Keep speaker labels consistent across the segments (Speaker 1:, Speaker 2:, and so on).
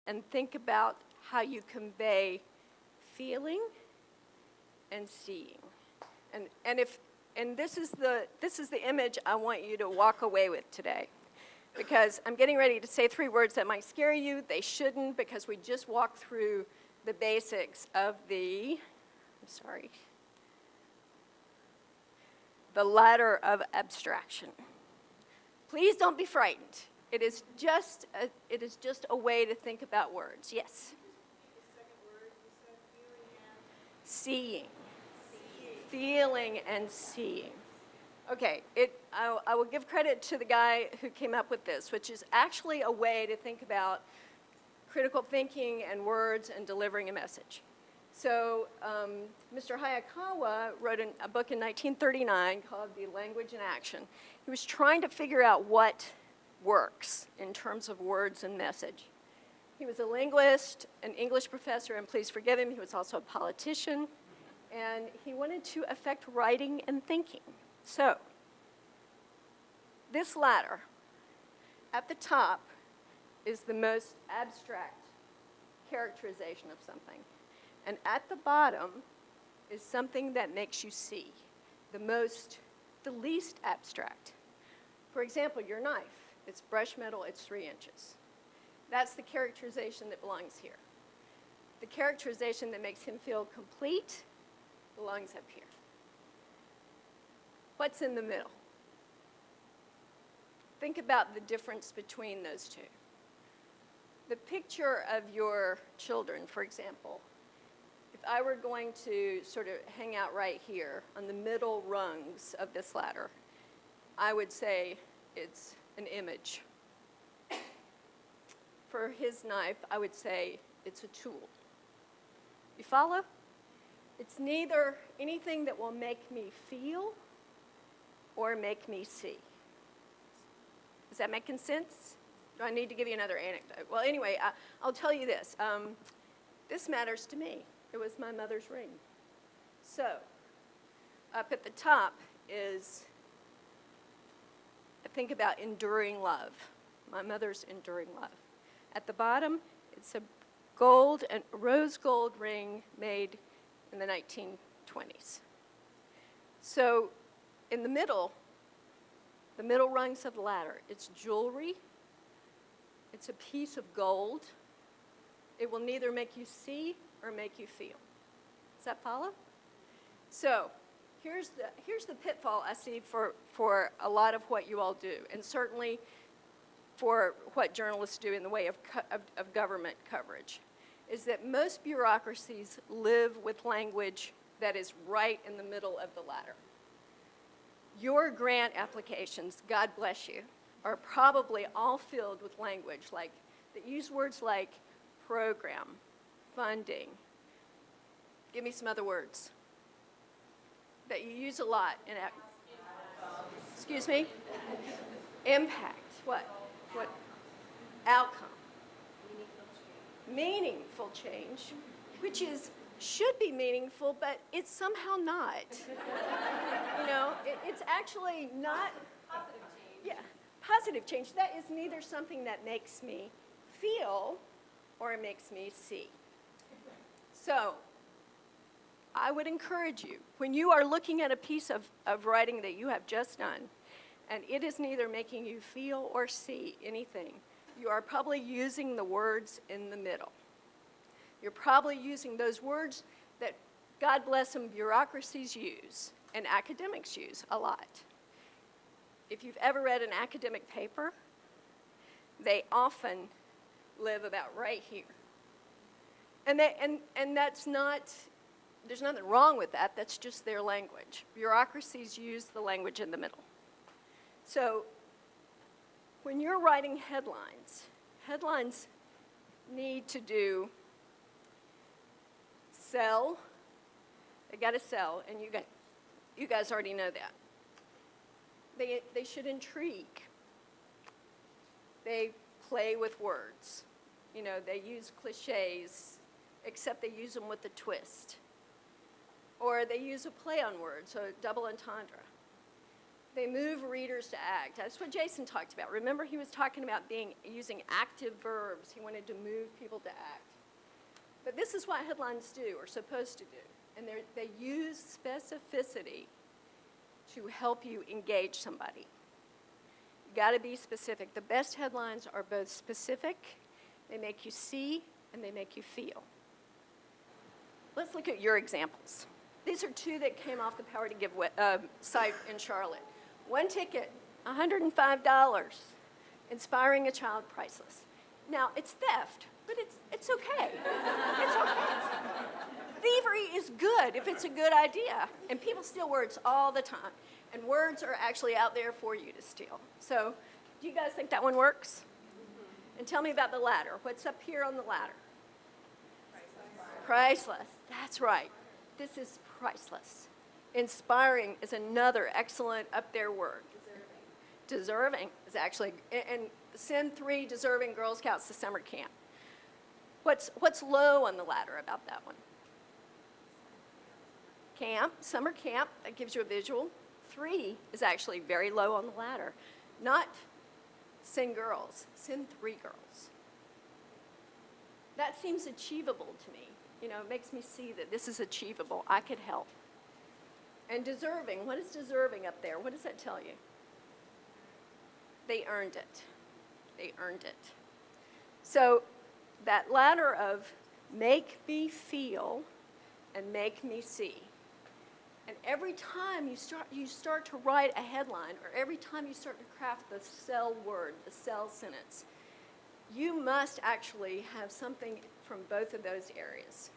Speaker 1: and think about how you convey feeling and seeing. And this is the image I want you to walk away with today. Because I'm getting ready to say 3 words that might scare you. They shouldn't, because we just walked through the basics of the ladder of abstraction. Please don't be frightened. It is just a way to think about words. Yes?
Speaker 2: The second word, you said
Speaker 1: Seeing. Feeling and seeing. Okay, I will give credit to the guy who came up with this, which is actually a way to think about critical thinking and words and delivering a message. So Mr. Hayakawa wrote a book in 1939 called The Language in Action. He was trying to figure out what works in terms of words and message. He was a linguist, an English professor, and please forgive him, he was also a politician, and he wanted to affect writing and thinking. So, this ladder at the top is the most abstract characterization of something. And at the bottom is something that makes you see, the least abstract. For example, your knife. It's brushed metal, it's 3 inches. That's the characterization that belongs here. The characterization that makes him feel complete belongs up here. What's in the middle? Think about the difference between those two. The picture of your children, for example, if I were going to sort of hang out right here on the middle rungs of this ladder, I would say it's an image. For his knife, I would say it's a tool. You follow? It's neither anything that will make me feel or make me see. Is that making sense? Do I need to give you another anecdote? Well, anyway, I'll tell you this. This matters to me. It was my mother's ring. So, up at the top is, think about enduring love. My mother's enduring love. At the bottom, it's a rose gold ring made in the 1920s. So, in the middle rungs of the ladder, it's jewelry, it's a piece of gold. It will neither make you see or make you feel. Does that follow? So, here's the pitfall I see for a lot of what you all do, and certainly for what journalists do in the way of government coverage, is that most bureaucracies live with language that is right in the middle of the ladder. Your grant applications, God bless you, are probably all filled with language that use words like program, funding. Give me some other words that you use a lot in excuse me? Impact. What? Outcome. Meaningful change, which should be meaningful, but it's somehow not. It's actually not.
Speaker 2: Positive change.
Speaker 1: Yeah, positive change. That is neither something that makes me feel or makes me see. So, I would encourage you, when you are looking at a piece of writing that you have just done, and it is neither making you feel or see anything, you are probably using the words in the middle. You're probably using those words that, God bless them, bureaucracies use and academics use a lot. If you've ever read an academic paper, they often live about right here. And that's not, there's nothing wrong with that, that's just their language. Bureaucracies use the language in the middle. So, when you're writing headlines need to do sell, they got to sell, and you guys already know that. They should intrigue. They play with words. They use cliches, except they use them with a twist. Or they use a play on words, so double entendre. They move readers to act. That's what Jason talked about. Remember, he was talking about using active verbs. He wanted to move people to act. But this is what headlines do, or supposed to do. And they use specificity to help you engage somebody. You got to be specific. The best headlines are both specific, they make you see, and they make you feel. Let's look at your examples. These are two that came off the Power to Give site in Charlotte. One ticket, $105. Inspiring a child, priceless. Now, it's theft, but it's okay. It's okay. Thievery is good if it's a good idea. And people steal words all the time. And words are actually out there for you to steal. So, do you guys think that one works? And tell me about the ladder. What's up here on the ladder? Priceless. That's right. This is priceless. Inspiring is another excellent up there word. Deserving is actually, and send 3 deserving Girl Scouts to summer camp. What's low on the ladder about that one? Camp, summer camp, that gives you a visual. 3 is actually very low on the ladder. Not send girls, send 3 girls. That seems achievable to me. You know, it makes me see that this is achievable. I could help. And deserving, what is deserving up there? What does that tell you? They earned it. They earned it. So that ladder of make me feel and make me see. And every time you start to write a headline, or every time you start to craft the sell word, the sell sentence, you must actually have something from both of those areas.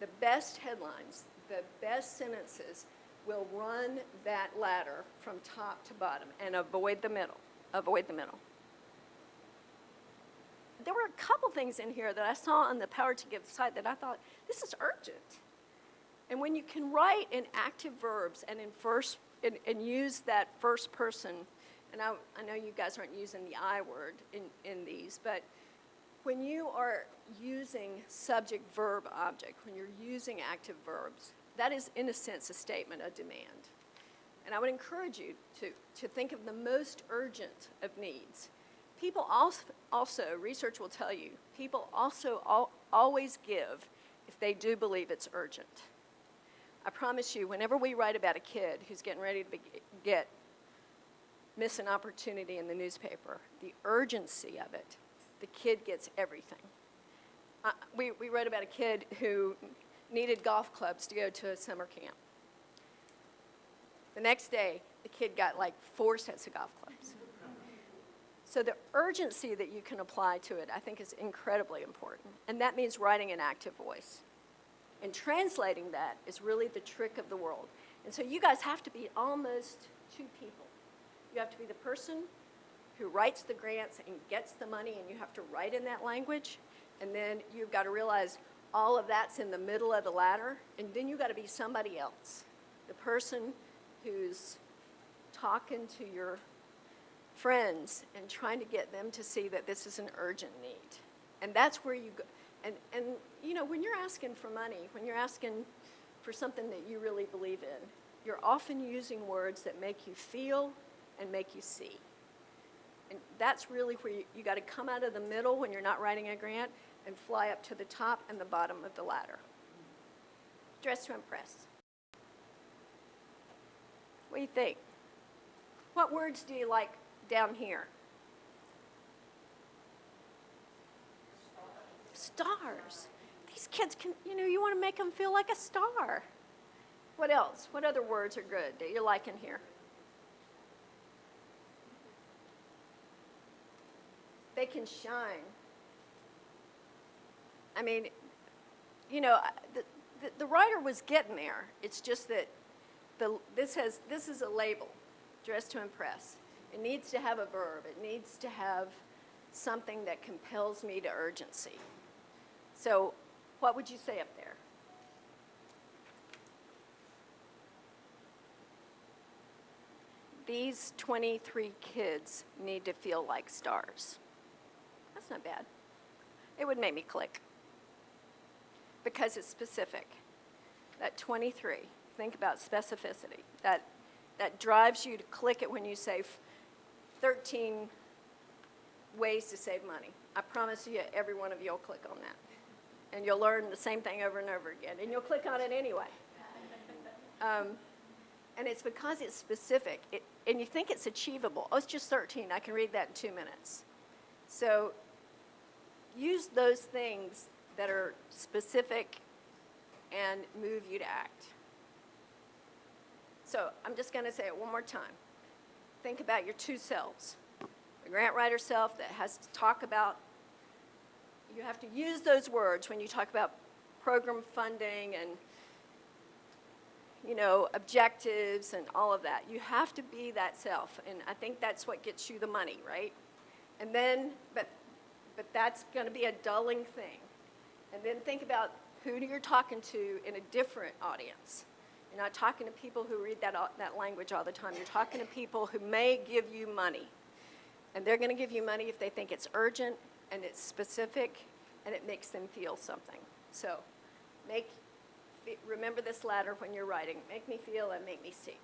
Speaker 1: The best headlines, the best sentences will run that ladder from top to bottom and avoid the middle. Avoid the middle. There were a couple things in here that I saw on the Power to Give site that I thought, this is urgent. And when you can write in active verbs and and use that first person, and I know you guys aren't using the I word in these, but when you are using subject, verb, object, when you're using active verbs, that is in a sense a statement of demand. And I would encourage you to think of the most urgent of needs. People also, research will tell you, people also always give if they do believe it's urgent. I promise you, whenever we write about a kid who's getting ready to miss an opportunity in the newspaper, the urgency of it, the kid gets everything. We wrote about a kid who needed golf clubs to go to a summer camp. The next day, the kid got like 4 sets of golf clubs. So the urgency that you can apply to it, I think, is incredibly important. And that means writing an active voice. And translating that is really the trick of the world. And so you guys have to be almost 2 people. You have to be the person who writes the grants and gets the money, and you have to write in that language. And then you've got to realize all of that's in the middle of the ladder. And then you've got to be somebody else. The person who's talking to your friends and trying to get them to see that this is an urgent need. And that's where you go. And you know, when you're asking for money, when you're asking for something that you really believe in, you're often using words that make you feel and make you see. And that's really where you got to come out of the middle when you're not writing a grant and fly up to the top and the bottom of the ladder. Dress to impress. What do you think? What words do you like down here? Stars. These kids can, you want to make them feel like a star. What else? What other words are good that you like in here? They can shine. I mean, the writer was getting there. It's just that this is a label, dress to impress. It needs to have a verb. It needs to have something that compels me to urgency. So what would you say up there? These 23 kids need to feel like stars. That's not bad. It would make me click because it's specific. That 23, think about specificity. That that drives you to click it when you say 13 ways to save money. I promise you, every one of you will click on that. And you'll learn the same thing over and over again, and you'll click on it anyway. And it's because it's specific, and you think it's achievable. Oh, it's just 13. I can read that in 2 minutes. So use those things that are specific and move you to act. So I'm just going to say it one more time. Think about your two selves. The grant writer self that has to talk about, you have to use those words when you talk about program funding and, you know, objectives and all of that. You have to be that self, and I think that's what gets you the money, right? And then, but that's going to be a dulling thing. And then think about who you're talking to in a different audience. You're not talking to people who read that language all the time. You're talking to people who may give you money. And they're going to give you money if they think it's urgent and it's specific and it makes them feel something. So remember this ladder when you're writing. Make me feel and make me see.